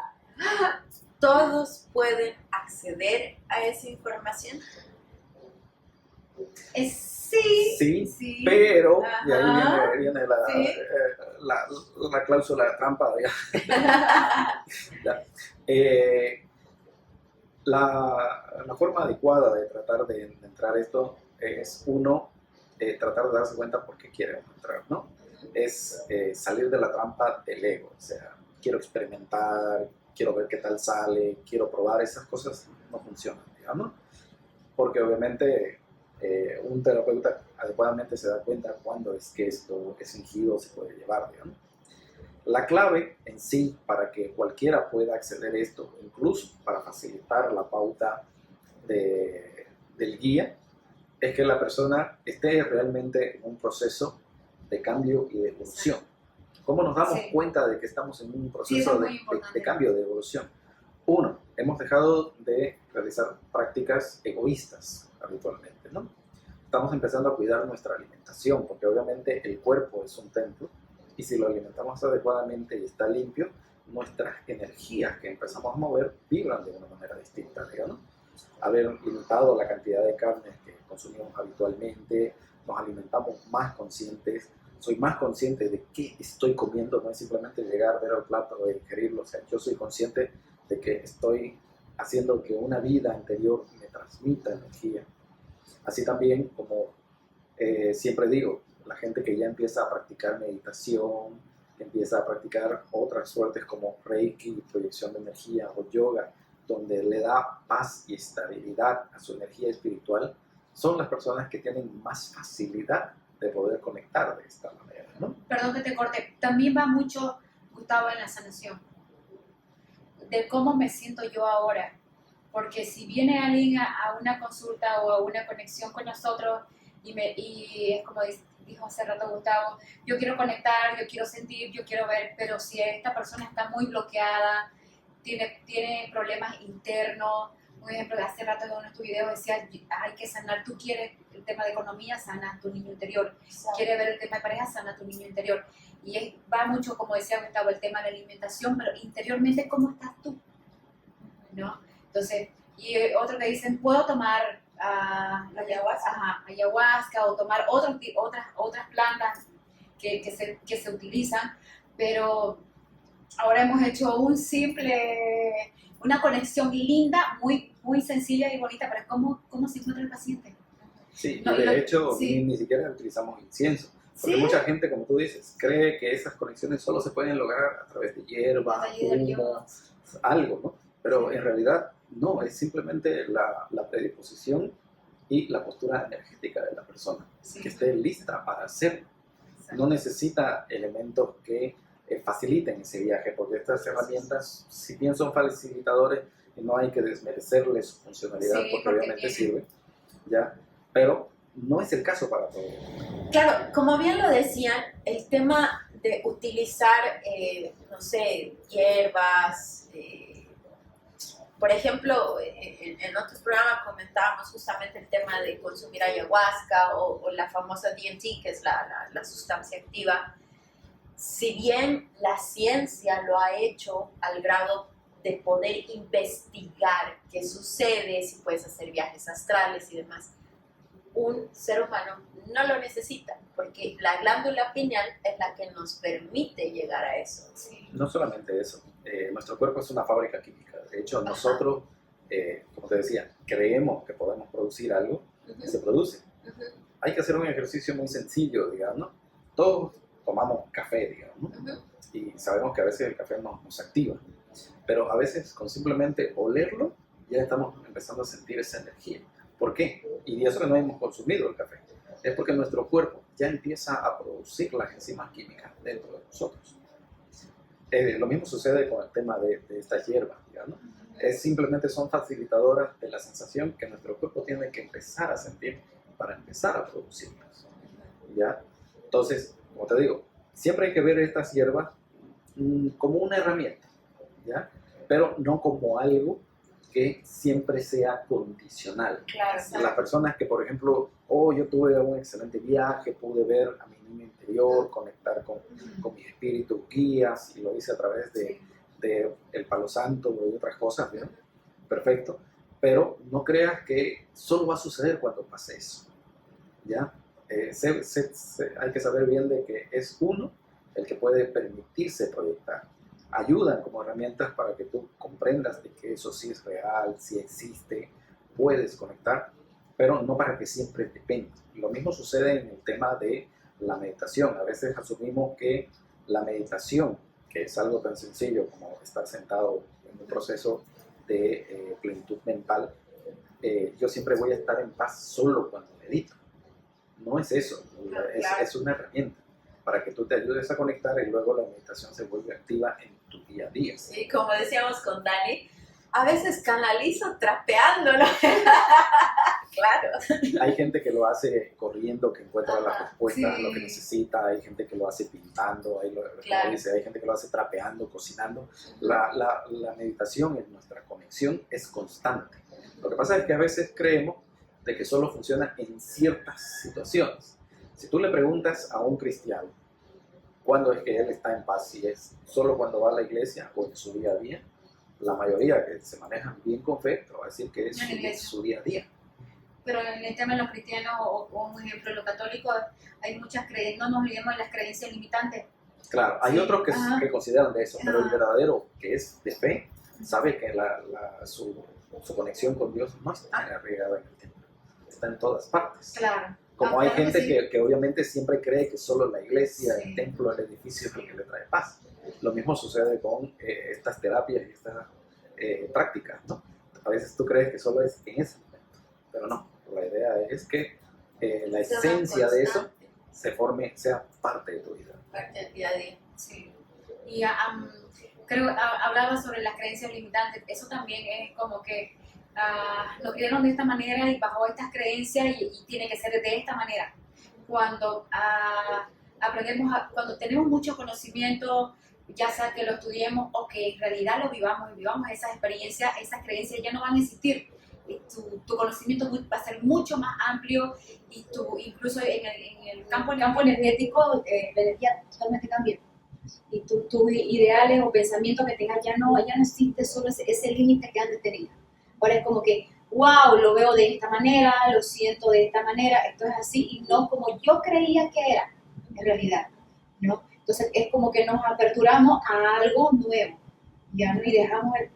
¿Todos pueden acceder a esa información? Sí, pero, Ajá. y ahí viene Sí. la cláusula de trampa, ya. La forma adecuada de tratar de entrar esto es uno, tratar de darse cuenta por qué quiere entrar, ¿no? Es salir de la trampa del ego, o sea, quiero experimentar, quiero ver qué tal sale, quiero probar, esas cosas no funcionan, digamos, porque obviamente un terapeuta adecuadamente se da cuenta cuando es que esto es fingido o se puede llevar, digamos. La clave en sí para que cualquiera pueda acceder a esto, incluso para facilitar la pauta del guía, es que la persona esté realmente en un proceso de cambio y de evolución. ¿Cómo nos damos cuenta de que estamos en un proceso de cambio, de evolución? Uno, hemos dejado de realizar prácticas egoístas habitualmente, ¿no? Estamos empezando a cuidar nuestra alimentación, porque obviamente el cuerpo es un templo, y si lo alimentamos adecuadamente y está limpio, nuestras energías que empezamos a mover vibran de una manera distinta, digamos. Haber limitado la cantidad de carnes que consumimos habitualmente, nos alimentamos más conscientes, soy más consciente de qué estoy comiendo, no es simplemente llegar, ver el plato e ingerirlo, o sea, yo soy consciente de que estoy haciendo que una vida anterior me transmita energía. Así también, como siempre digo, la gente que ya empieza a practicar meditación, que empieza a practicar otras suertes como Reiki, proyección de energía o yoga, donde le da paz y estabilidad a su energía espiritual, son las personas que tienen más facilidad de poder conectar de esta manera, ¿no? Perdón que te corte, también va mucho, Gustavo, en la sanación, de cómo me siento yo ahora, porque si viene alguien a una consulta o a una conexión con nosotros y es como dijo hace rato Gustavo, yo quiero conectar, yo quiero sentir, yo quiero ver, pero si esta persona está muy bloqueada, tiene problemas internos, por ejemplo, hace rato en uno de tus videos decía, hay que sanar, tú quieres el tema de economía, sana tu niño interior, quieres ver el tema de pareja, sana tu niño interior, y va mucho, como decía Gustavo, el tema de la alimentación, pero interiormente, ¿cómo estás tú? ¿No? Entonces, y otros que dicen, puedo tomar ayahuasca o tomar otras plantas que se utilizan, pero ahora hemos hecho una conexión linda, muy sencilla y bonita, pero ¿cómo se encuentra el paciente? Sí, No, y de hecho sí. ni siquiera utilizamos incienso, Porque Sí. mucha gente, como tú dices, cree que esas conexiones solo se pueden lograr a través de hierba, Detalle del humo, yoga. algo, ¿no? Pero Sí. en realidad no, es simplemente la predisposición y la postura energética de la persona, Sí. que esté lista para hacerlo. No necesita elementos que faciliten ese viaje, porque estas herramientas, si bien son facilitadores, y no hay que desmerecerles su funcionalidad, Sí, porque porque obviamente tienen. sirve, ¿ya? Pero no es el caso para todo. Claro, como bien lo decían, el tema de utilizar, no sé, hierbas, por ejemplo, en otros programas comentábamos justamente el tema de consumir ayahuasca o la famosa DMT, que es la sustancia activa. Si bien la ciencia lo ha hecho al grado de poder investigar qué sucede, si puedes hacer viajes astrales y demás, un ser humano no lo necesita, porque la glándula pineal es la que nos permite llegar a eso. Sí. No solamente eso, nuestro cuerpo es una fábrica química. De hecho, Ajá. nosotros, como te decía, creemos que podemos producir algo y se produce. Hay que hacer un ejercicio muy sencillo, digamos, ¿no? Todos tomamos café, digamos, ¿no? Y sabemos que a veces el café nos activa, pero a veces con simplemente olerlo ya estamos empezando a sentir esa energía. ¿Por qué? Y eso que no hemos consumido el café. Es porque nuestro cuerpo ya empieza a producir las enzimas químicas dentro de nosotros. Lo mismo sucede con el tema de estas hierbas, digamos. Simplemente son facilitadoras de la sensación que nuestro cuerpo tiene que empezar a sentir para empezar a producirlas, ¿ya? Entonces, como te digo, siempre hay que ver estas hierbas como una herramienta, ¿ya? Pero no como algo que siempre sea condicional. Claro, Las personas que, por ejemplo, yo tuve un excelente viaje, pude ver a mi niño interior, conectar con mis espíritus guías, y lo hice a través de el Palo Santo y otras cosas, ¿no? Perfecto. Pero no creas que solo va a suceder cuando pase eso, ¿ya? Hay que saber bien de que es uno el que puede permitirse proyectar. Ayudan como herramientas para que tú comprendas de que eso sí es real, sí existe, puedes conectar, pero no para que siempre dependa. Lo mismo sucede en el tema de la meditación. A veces asumimos que la meditación, que es algo tan sencillo como estar sentado en un proceso de plenitud mental, yo siempre voy a estar en paz solo cuando medito. No es eso, es una herramienta para que tú te ayudes a conectar y luego la meditación se vuelve activa en tu día a día. Sí, como decíamos con Dani, a veces canalizo trapeando, ¿no? Claro. Hay gente que lo hace corriendo, que encuentra las respuestas a sí. lo que necesita, hay gente que lo hace pintando, Claro. hay gente que lo hace trapeando, cocinando. La meditación en nuestra conexión es constante. Lo que pasa es que a veces creemos de que solo funciona en ciertas situaciones. Si tú le preguntas a un cristiano cuándo es que él está en paz, si es solo cuando va a la iglesia o en su día a día, la mayoría que se manejan bien con fe te va a decir que es su día a día. Pero en el tema de los cristianos, o un ejemplo de los católicos, hay muchas creencias, no nos olvidemos de las creencias limitantes. Claro, hay otros que consideran de eso, pero el verdadero que es de fe, sabe que su conexión con Dios no está arraigada en el templo, está en todas partes. Claro. Como hay gente sí. que obviamente siempre cree que solo la iglesia, el templo, el edificio es lo que le trae paz. Lo mismo sucede con estas terapias y estas prácticas, ¿no? A veces tú crees que solo es en ese momento, pero no. La idea es que la esencia de eso sea parte de tu vida. Parte del día a día. Sí. Y creo hablaba sobre las creencias limitantes. Eso también es como que lo crearon de esta manera y bajo estas creencias y tiene que ser de esta manera. Cuando cuando tenemos mucho conocimiento, ya sea que lo estudiemos o que en realidad lo vivamos y vivamos esas experiencias, esas creencias ya no van a existir. Tu conocimiento va a ser mucho más amplio y incluso en el campo energético la energía totalmente cambia. Y tus ideales o pensamientos que tengas ya no existe solo ese límite que antes tenías. Ahora es como que, wow, lo veo de esta manera, lo siento de esta manera, esto es así y no como yo creía que era en realidad, ¿no? Entonces es como que nos aperturamos a algo nuevo, ¿ya? Y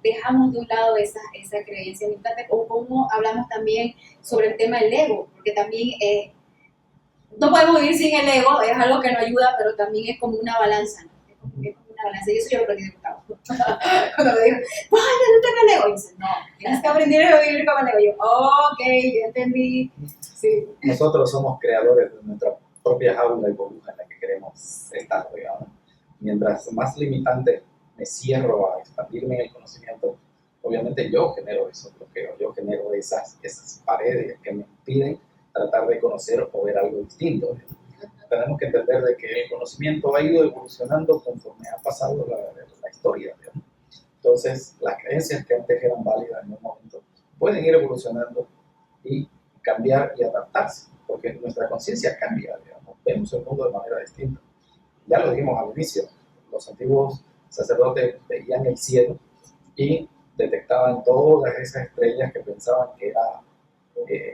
dejamos de un lado esa creencia limitante, o como hablamos también sobre el tema del ego, porque también no podemos vivir sin el ego, es algo que nos ayuda, pero también es como una balanza, ¿no? Es como una balanza, y eso yo lo aprendí de Gustavo. Cuando me dijo, ¡ay, no tengo el ego! Y dice, no, tienes que aprender a vivir con el ego. Y yo, ok, ya entendí. Sí. Nosotros somos creadores de nuestra propia jaula y burbuja en la que queremos estar, digamos. Mientras más limitante me cierro a expandirme en el conocimiento, obviamente yo genero esos bloqueos, yo genero esas paredes que me impiden tratar de conocer o ver algo distinto. Tenemos que entender de que el conocimiento ha ido evolucionando conforme ha pasado la historia, digamos. Entonces, las creencias que antes eran válidas en un momento pueden ir evolucionando y cambiar y adaptarse, porque nuestra conciencia cambia, digamos, vemos el mundo de manera distinta. Ya lo dijimos al inicio, los antiguos sacerdotes veían el cielo y detectaban todas esas estrellas que pensaban que era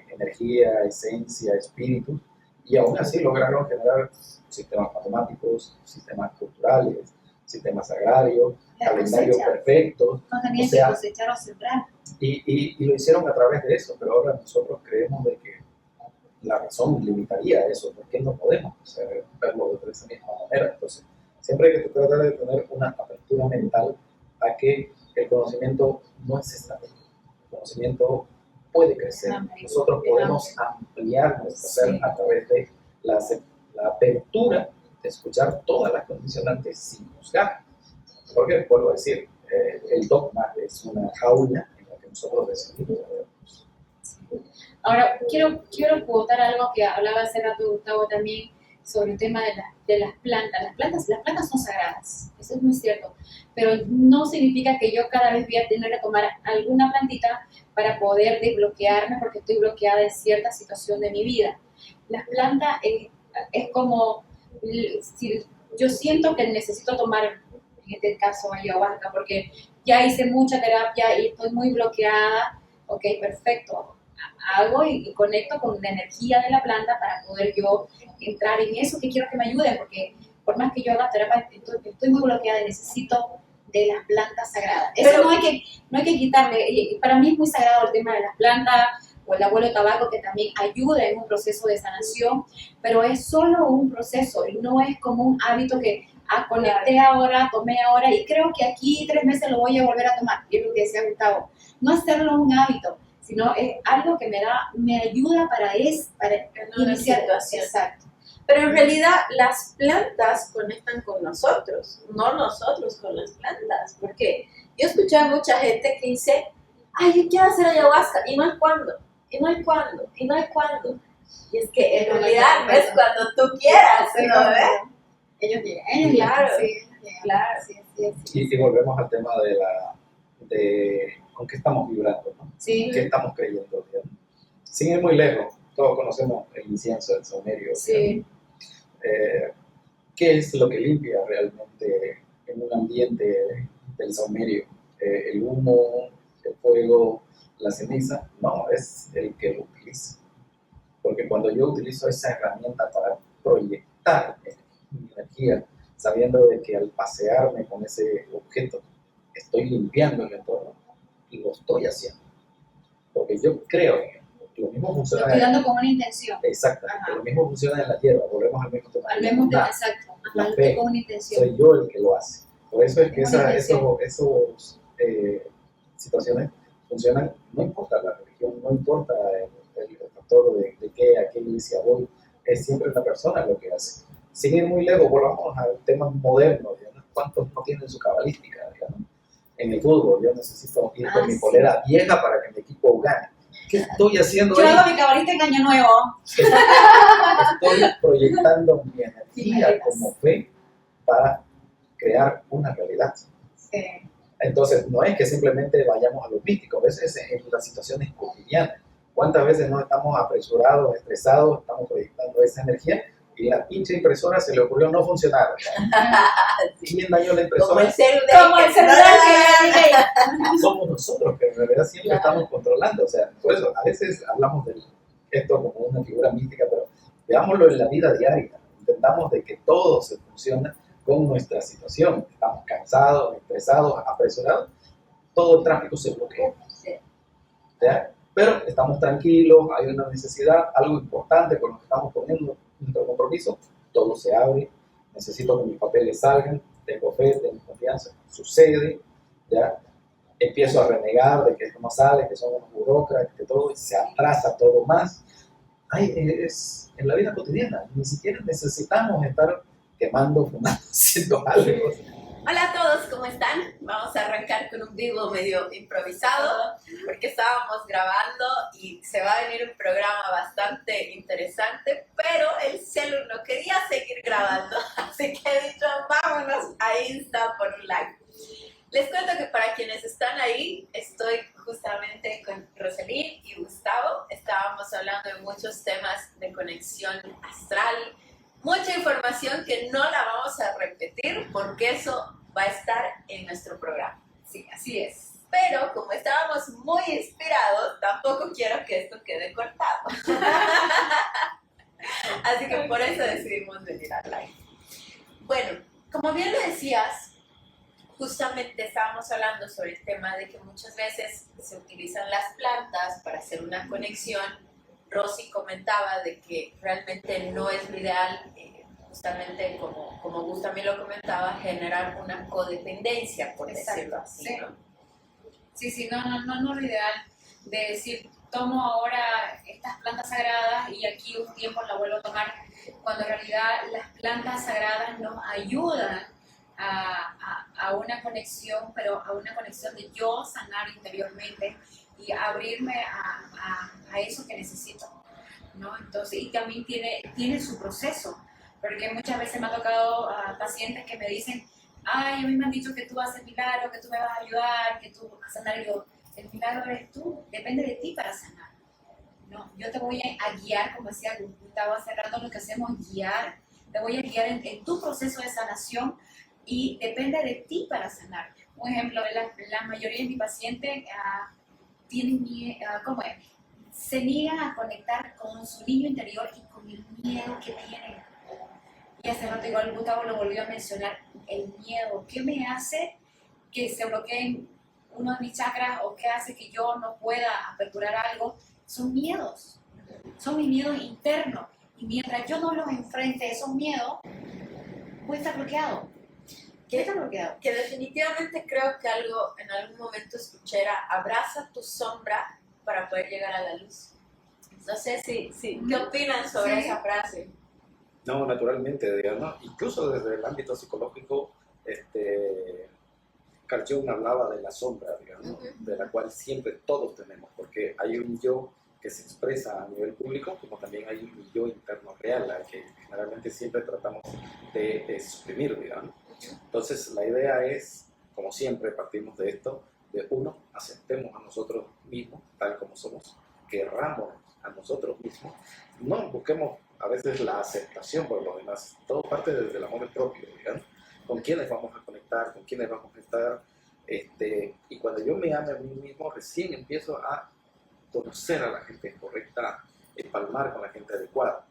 energía, esencia, espíritu, y aún así lograron generar sistemas matemáticos, sistemas culturales, sistemas agrarios, calendarios perfectos. No tenían que cosechar o sembrar. Y lo hicieron a través de eso, pero ahora nosotros creemos de que la razón limitaría eso, porque no podemos verlo de esa misma manera. Entonces, siempre hay que tratar de tener una apertura mental a que el conocimiento no es estático. El conocimiento puede crecer. Nosotros podemos ampliar nuestro ser a través de la apertura de escuchar todas las condicionantes sin juzgar. Porque, vuelvo a decir, el dogma es una jaula en la que nosotros decidimos. Ahora, quiero quotar algo que hablaba hace rato Gustavo también sobre el tema de las plantas. Las plantas son sagradas, eso es muy cierto, pero no significa que yo cada vez voy a tener que tomar alguna plantita para poder desbloquearme porque estoy bloqueada en cierta situación de mi vida. Las plantas es como, si yo siento que necesito tomar, en este caso ayahuasca, porque ya hice mucha terapia y estoy muy bloqueada, ok, perfecto. Hago y conecto con la energía de la planta para poder yo entrar en eso que quiero que me ayude, porque por más que yo haga terapia, estoy muy bloqueada y necesito de las plantas sagradas. Eso pero, no hay que quitarle. Para mí es muy sagrado el tema de las plantas, o el abuelo tabaco, que también ayuda en un proceso de sanación, pero es solo un proceso, y no es como un hábito que conecté ahora, tomé ahora, y creo que aquí 3 meses lo voy a volver a tomar. Y es lo que decía Gustavo, no hacerlo un hábito, sino es algo que me ayuda para iniciar situación. Exacto. Pero en realidad las plantas conectan con nosotros, no nosotros con las plantas, porque yo escuché a mucha gente que dice, ay, yo quiero hacer ayahuasca, y no hay cuándo, y no hay cuándo, y no hay cuándo. Y es que en realidad no es cuando tú quieras, ¿no ves? Ellos llegan, claro, sí, claro, sí. Y volvemos al tema de con qué estamos vibrando, ¿no? Sí. ¿Qué estamos creyendo? ¿Digamos? Sin ir muy lejos, todos conocemos el incienso, el saumerio. Sí. ¿Qué es lo que limpia realmente en un ambiente del saumerio? ¿El humo, el fuego, la ceniza? No, es el que lo utiliza. Porque cuando yo utilizo esa herramienta para proyectar mi energía, sabiendo de que al pasearme con ese objeto estoy limpiando el entorno, y lo estoy haciendo. Porque yo creo que lo mismo funciona. Lo estoy dando con una intención. Exacto. Lo mismo funciona en la hierba. Volvemos al mismo tema. Al mismo tema, exacto. La fe, con una intención. Soy yo el que lo hace. Por eso es que esos situaciones funcionan, no importa la religión, no importa el factor de a qué iglesia voy, es siempre la persona lo que hace. Sin ir muy lejos, volvamos al tema moderno. ¿Cuántos no tienen su cabalística? Digamos? En el fútbol, yo necesito ir con mi polera vieja para que mi equipo gane. ¿Qué estoy haciendo? Yo hago mi cabalista en Año Nuevo. Estoy proyectando mi energía como fe para crear una realidad. Sí. Entonces, no es que simplemente vayamos a lo místico, a veces en las situaciones cotidianas. ¿Cuántas veces no estamos apresurados, estresados, estamos proyectando esa energía? Y la pinche impresora se le ocurrió no funcionar. ¿Quién dañó la impresora? Como el celular que somos nosotros, que en realidad siempre estamos controlando. O sea, por eso a veces hablamos de esto como una figura mística, pero veámoslo en la vida diaria. Intentamos de que todo se funcione con nuestra situación. Estamos cansados, estresados, apresurados. Todo el tráfico se bloquea. ¿Ya? Pero estamos tranquilos, hay una necesidad, algo importante con lo que estamos poniendo visualizo, todo se abre, necesito que mis papeles salgan, tengo fe, tengo confianza, sucede, ya empiezo a renegar de que esto no sale, que son unos burócratas, que todo, y se atrasa todo más. Ay, es en la vida cotidiana, ni siquiera necesitamos estar quemando, fumando, haciendo algo. Hola a todos, ¿cómo están? Vamos a arrancar con un vivo medio improvisado porque estábamos grabando y se va a venir un programa bastante interesante, pero el celu no quería seguir grabando, así que he dicho vámonos a Insta por un live. Les cuento que para quienes están ahí, estoy justamente con Roselyn y Gustavo. Estábamos hablando de muchos temas de conexión astral, mucha información que no la vamos a repetir porque eso va a estar en nuestro programa. Sí, así es. Pero como estábamos muy inspirados, tampoco quiero que esto quede cortado. Así que por eso decidimos venir al live. Bueno, como bien lo decías, justamente estábamos hablando sobre el tema de que muchas veces se utilizan las plantas para hacer una conexión. Rosy comentaba de que realmente no es lo ideal, justamente como Gus también lo comentaba, generar una codependencia, por decirlo así, sí. ¿no? Sí, no lo ideal de decir, tomo ahora estas plantas sagradas y aquí un tiempo la vuelvo a tomar, cuando en realidad las plantas sagradas nos ayudan a una conexión, pero a una conexión de yo sanar interiormente y abrirme a eso que necesito, ¿no? Entonces, y también tiene su proceso, porque muchas veces me ha tocado a pacientes que me dicen, ay, a mí me han dicho que tú haces milagros, que tú me vas a ayudar, que tú vas a sanar. Y yo, el milagro eres tú, depende de ti para sanar. No, yo te voy a guiar, como decía Gustavo hace rato, lo que hacemos es guiar, te voy a guiar en tu proceso de sanación y depende de ti para sanar. Un ejemplo, la mayoría de mis pacientes tienen ¿cómo es? Se niegan a conectar con su niño interior y con el miedo que tienen. Y hace rato igual Gustavo lo volvió a mencionar, el miedo. ¿Qué me hace que se bloqueen uno de mis chakras o qué hace que yo no pueda aperturar algo? Son miedos, son mis miedos internos. Y mientras yo no los enfrente, esos miedos, voy a estar bloqueado. Que definitivamente creo que en algún momento escuché era abraza tu sombra para poder llegar a la luz. No sé ¿qué opinan sobre esa frase? No, naturalmente, digamos, incluso desde el ámbito psicológico, Carl Jung hablaba de la sombra, digamos, de la cual siempre todos tenemos, porque hay un yo que se expresa a nivel público, como también hay un yo interno real, al que generalmente siempre tratamos de suprimir, digamos. Entonces, la idea es, como siempre, partimos de esto, de uno, aceptemos a nosotros mismos, tal como somos, querramos a nosotros mismos, no busquemos a veces la aceptación por los demás, todo parte desde el amor propio, digamos, con quiénes vamos a conectar, con quiénes vamos a estar, y cuando yo me ame a mí mismo, recién empiezo a conocer a la gente correcta, empalmar con la gente adecuada.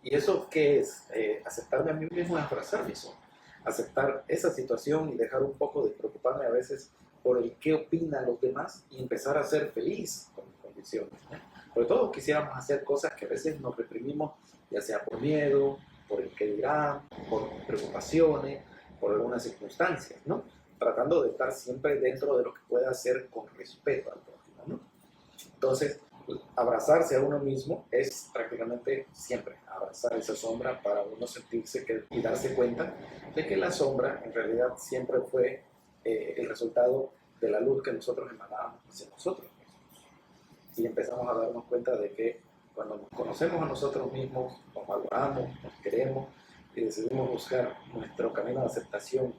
¿Y eso qué es? Aceptarme a mí mismo es abrazar mi sombra, aceptar esa situación y dejar un poco de preocuparme a veces por el qué opinan los demás y empezar a ser feliz con mis condiciones, ¿no? Porque todos quisiéramos hacer cosas que a veces nos reprimimos, ya sea por miedo, por el que dirán, por preocupaciones, por algunas circunstancias, ¿no? Tratando de estar siempre dentro de lo que pueda hacer con respeto al prójimo, ¿no? Entonces, abrazarse a uno mismo es prácticamente siempre abrazar esa sombra para uno sentirse y darse cuenta de que la sombra en realidad siempre fue el resultado de la luz que nosotros emanábamos hacia nosotros mismos. Y empezamos a darnos cuenta de que cuando nos conocemos a nosotros mismos, nos valoramos, nos queremos y decidimos buscar nuestro camino de aceptación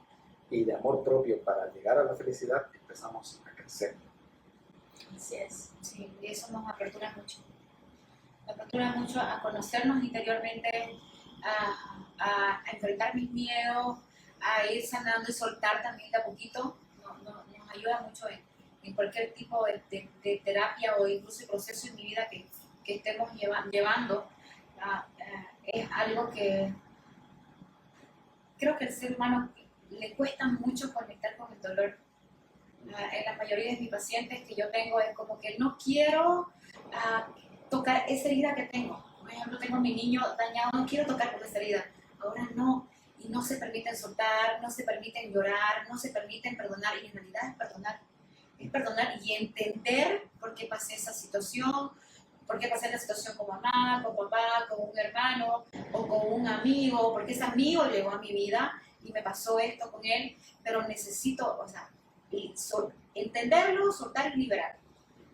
y de amor propio para llegar a la felicidad, empezamos a crecer. Así es, sí, y eso nos apertura mucho. Nos apertura mucho a conocernos interiormente, a enfrentar mis miedos, a ir sanando y soltar también de a poquito. Nos ayuda mucho en cualquier tipo de terapia o incluso el proceso en mi vida que estemos llevando. Es algo que creo que al ser humano le cuesta mucho conectar con el dolor. En la mayoría de mis pacientes que yo tengo es como que no quiero tocar esa herida que tengo. Por por ejemplo, tengo a mi niño dañado, no quiero tocar con esta herida, ahora no, y no se permiten soltar, no se permiten llorar, no se permiten perdonar, y en realidad es perdonar y entender por qué pasé esa situación, por qué pasé la situación con mamá, con papá, con un hermano o con un amigo, porque ese amigo llegó a mi vida y me pasó esto con él, pero necesito, o sea, entenderlo, soltar y liberar,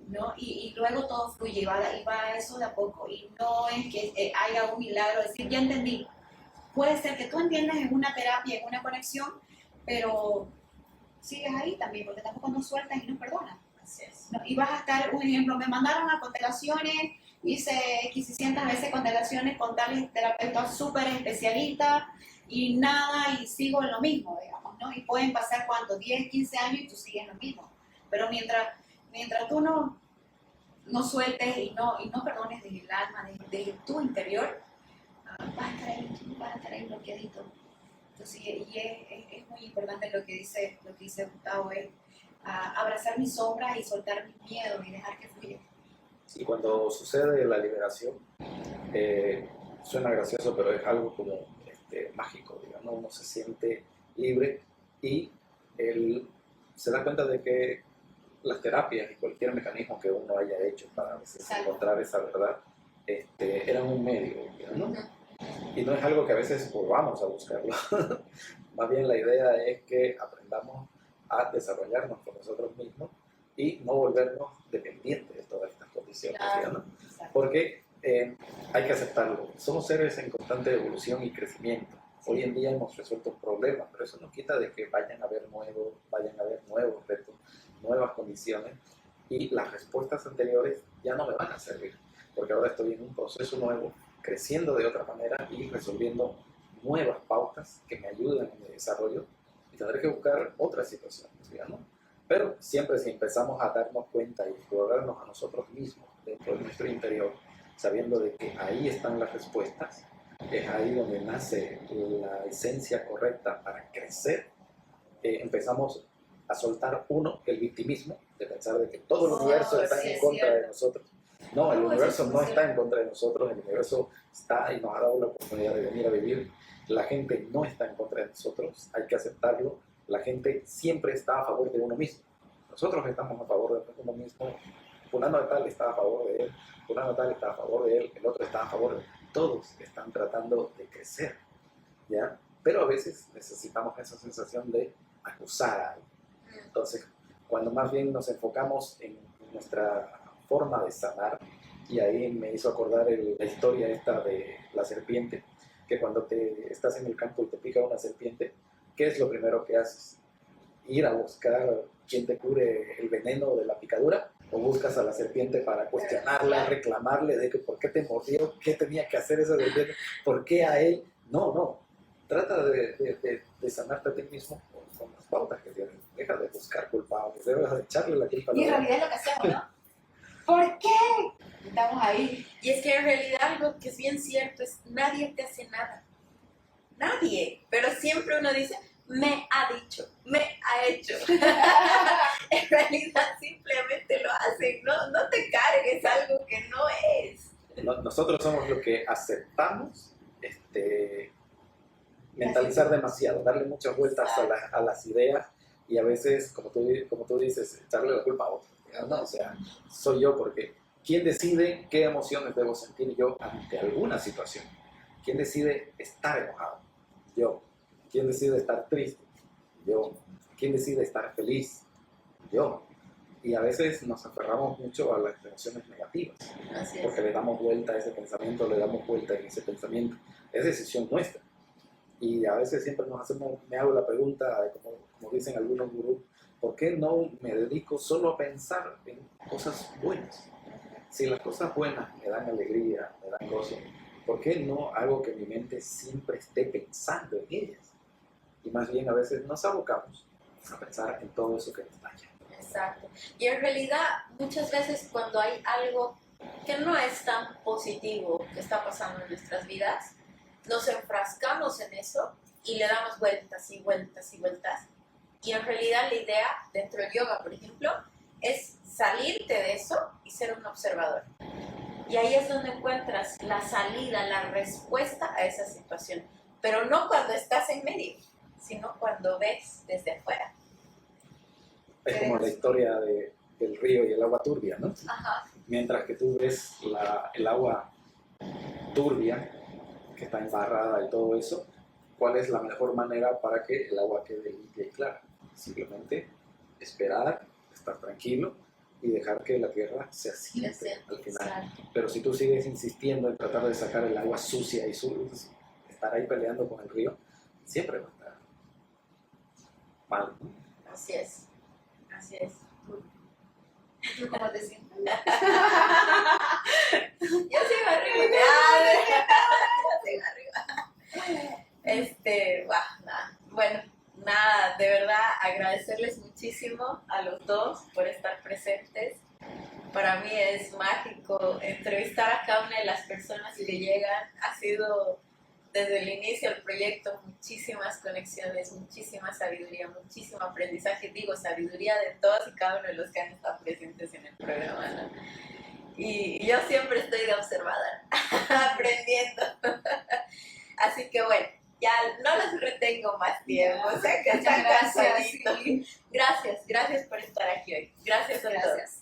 ¿no? Y luego todo fluye, y va eso de a poco, y no es que haya un milagro, decir, ya entendí. Puede ser que tú entiendas en una terapia, en una conexión, pero sigues ahí también, porque tampoco no sueltas y no perdonas. Así es. ¿No? Y vas a estar, un ejemplo, me mandaron a constelaciones, hice quisicientas veces constelaciones con tales terapeutas súper especialistas y nada, y sigo en lo mismo, digamos, ¿no? Y pueden pasar, ¿cuánto? 10, 15 años y tú sigues en lo mismo. Pero mientras tú no sueltes y no perdones desde el alma, desde tu interior, vas a estar ahí bloqueadito. Entonces, y es muy importante lo que dice Gustavo, es abrazar mis sombras y soltar mis miedos y dejar que fluya. Y cuando sucede la liberación, suena gracioso, pero es algo como mágico, digamos, uno se siente libre y él se da cuenta de que las terapias y cualquier mecanismo que uno haya hecho para a veces encontrar esa verdad, eran un medio, ¿no? Y no es algo que a veces volvamos a buscarlo. Más bien la idea es que aprendamos a desarrollarnos con nosotros mismos y no volvernos dependientes de todas estas condiciones, Claro, ¿no? Porque hay que aceptarlo. Somos seres en constante evolución y crecimiento. Hoy en día hemos resuelto problemas, pero eso no quita de que vayan a haber nuevos retos, nuevas condiciones, y las respuestas anteriores ya no me van a servir, porque ahora estoy en un proceso nuevo, creciendo de otra manera y resolviendo nuevas pautas que me ayudan en mi desarrollo, y tendré que buscar otras situaciones, ¿no? Pero siempre si empezamos a darnos cuenta y explorarnos a nosotros mismos dentro de nuestro interior, sabiendo de que ahí están las respuestas, es ahí donde nace la esencia correcta para crecer. Empezamos a soltar el victimismo, de pensar de que todo el universo está en contra de nosotros. No, el universo no está en contra de nosotros, el universo está y nos ha dado la oportunidad de venir a vivir. La gente no está en contra de nosotros, hay que aceptarlo. La gente siempre está a favor de uno mismo. Nosotros estamos a favor de uno mismo. Fulano de tal está a favor de él, fulano de tal está a favor de él, el otro está a favor de él. Todos están tratando de crecer, ¿ya? Pero a veces necesitamos esa sensación de acusar a alguien. Entonces, cuando más bien nos enfocamos en nuestra forma de sanar, y ahí me hizo acordar la historia esta de la serpiente, que cuando estás en el campo y te pica una serpiente, ¿qué es lo primero que haces? ¿Ir a buscar quien te cure el veneno de la picadura? ¿O buscas a la serpiente para cuestionarla, reclamarle de que por qué te mordió, qué tenía que hacer esa serpiente, por qué a él? No. Trata de sanarte a ti mismo con las pautas que tienes. Deja de buscar culpables, deja de echarle la culpa a la Y en realidad es lo que hacemos, ¿no? ¿Por qué? Estamos ahí. Y es que en realidad algo que es bien cierto es nadie te hace nada. Nadie. Pero siempre uno dice, me ha dicho, me ha hecho. En realidad simplemente lo hacen. No te cargues algo que no es. Nosotros somos los que aceptamos mentalizar demasiado, darle muchas vueltas a las ideas, y a veces, como tú dices, echarle la culpa a otro. ¿No? O sea, soy yo, porque ¿quién decide qué emociones debo sentir yo ante alguna situación? ¿Quién decide estar enojado? Yo. ¿Quién decide estar triste? Yo. ¿Quién decide estar feliz? Yo. Y a veces nos aferramos mucho a las emociones negativas, porque le damos vuelta a ese pensamiento, le damos vuelta en ese pensamiento. Es decisión nuestra. Y a veces siempre me hago la pregunta, como dicen algunos gurús, ¿por qué no me dedico solo a pensar en cosas buenas? Si las cosas buenas me dan alegría, me dan gozo, ¿por qué no hago que mi mente siempre esté pensando en ellas? Y más bien a veces nos abocamos a pensar en todo eso que nos daña. Exacto. Y en realidad muchas veces cuando hay algo que no es tan positivo que está pasando en nuestras vidas, nos enfrascamos en eso y le damos vueltas y vueltas y vueltas. Y en realidad la idea dentro del yoga, por ejemplo, es salirte de eso y ser un observador. Y ahí es donde encuentras la salida, la respuesta a esa situación. Pero no cuando estás en medio, sino cuando ves desde afuera. Es como la historia del río y el agua turbia, ¿no? Ajá. Mientras que tú ves el agua turbia, que está embarrada y todo eso, ¿cuál es la mejor manera para que el agua quede limpia y clara? Simplemente esperar, estar tranquilo y dejar que la tierra se asiente al final. Claro. Pero si tú sigues insistiendo en tratar de sacar el agua sucia y estar ahí peleando con el río, siempre va a estar mal, ¿no? Así es. Así es. ¿Tú cómo te sientes? Yo sigo arriba. Yo sigo arriba. Bueno, nada, de verdad agradecerles muchísimo a los dos por estar presentes. Para mí es mágico entrevistar a cada una de las personas que llegan. Ha sido desde el inicio del proyecto muchísimas conexiones, muchísima sabiduría, muchísimo aprendizaje. Digo, sabiduría de todos y cada uno de los que han estado presentes en el programa, ¿no? Y yo siempre estoy de observadora, aprendiendo. Así que bueno, ya no los retengo más tiempo. O sea que están cansaditos. Gracias por estar aquí hoy. Gracias a todos.